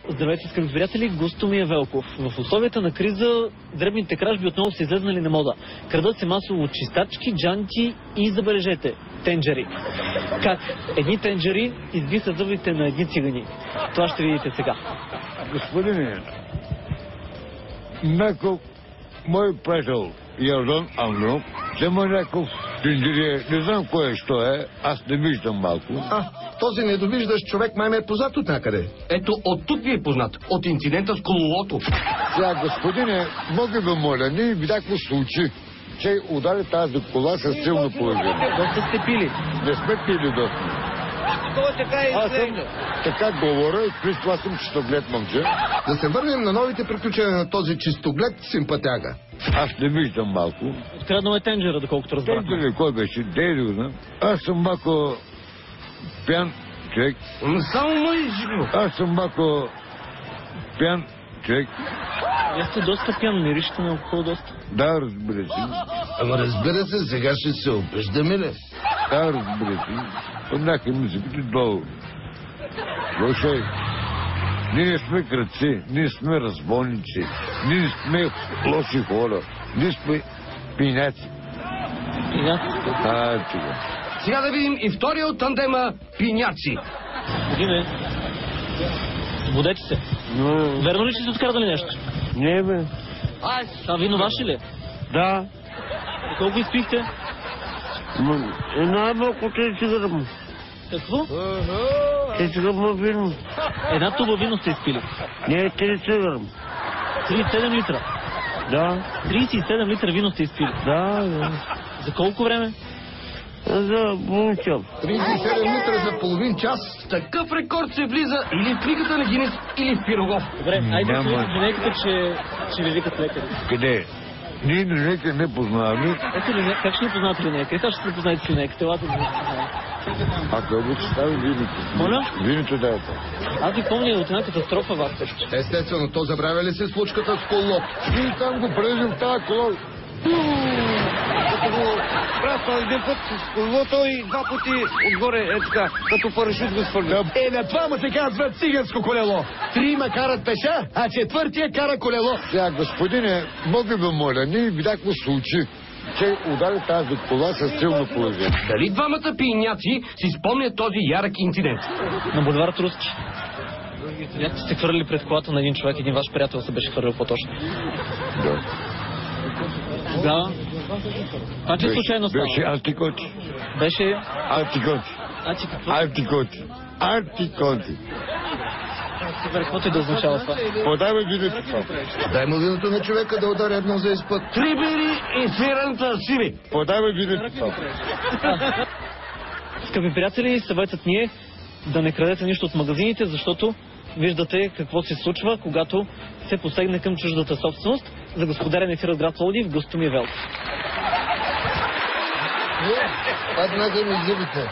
Здравейте, скъпи приятели, Гостомир Велков. В условията на криза дребните кражби отново са излезнали на мода. Крадат се масово чистачки, джанти и, забележете, тенджери. Как едни тенджери избисат зъбите на едни цигани. Това ще видите сега. Господине, някой мой приятел Йордан Ангелов взема някакъв тенджери, не знам кое що е, аз не виждам малко. Този недовиждащ човек май ме е познат от някъде. Ето, от тук ви е познат. От инцидента с колелото. Сега, господине, мога да моля, не видяхме случай, че удари тази кола с силно положение. Доста сте пили. Не сме пили доста. Аз съм така говоря и при това съм чистоглед момче. Да се върнем на новите приключения на този чистоглед симпатяга. Аз не виждам малко. Откраднал е тенджера, доколкото разбрахме. Тенджери, кой беше? Дейли, знам. Аз съм малко пиян човек. Само мой живо. Аз съм малко пиян човек. Вие сте доста пиян, миришете на алкохол доста. Да, разбира се. Ама разбира се, сега ще се обиждаме ли? Да, разбира се. Однако музиката долу. Слушай, ние сме крадци, ние сме разбойници, ние сме лоши хора, ние сме пиняци. Пиняци? Чуга. Сега да видим и втория от тандема пиняци. Диме, водете се. Верно ли, че сте открадали нещо? Не, бе. Това вино ваше ли? Да. Колко изпихте? Най-малко 30 грама. Какво? 30 грама вино. Една туба вино сте изпили. Не, 30 грама. 37 литра. Да. 37 литра вино сте изпили. Да. За колко време? За половин 37 литра за половин час. Такъв рекорд се влиза или в книгата на Гинес, или в Пирогов. Добре, айде да Няма. се линейката, че ви викат лекари. Къде? Ние нека не познаваме. Ето как ще ни познавате линейка? Сега ще се познаете с линейката. Елате да ви познаете. Ако обича стави виното. Моля? Виното да е. Аз ви помня от една катастрофа в Актър. Естествено, то забравя ли се случката с колото? Ние там го прелезем в тази кола. Като го праща един път с колелото и два пъти отгоре, е така, като парашют го свърля. На това му се казва циганско колело. Трима карат пеша, а четвъртия кара колело. Сега, господине, мога да моля, ние видяхме случай, че удари тази кола с силно положение. Дали двамата пиняци си спомнят този ярък инцидент? На булевард Руски. Някак сте хвърли пред колата на един човек, един ваш приятел се беше хвърлил по-точно. Да. Тогава? Това че случайно става? Беше антикоти. Беше... Антикоти. Значи какво? Антикоти. Антикоти. Супер, каквото и да означава това. Подавай виното това. Дай му виното на човека да удари едно за изпът. Три бири и сирената сири. Подавай виното това. Скъпи приятели, съветът ни е да не крадете нищо от магазините, защото виждате какво се случва, когато се посегне към чуждата собственост. За господарен ефир от град Пловдив, Гостомир Велков. Паднаха ми зъбите.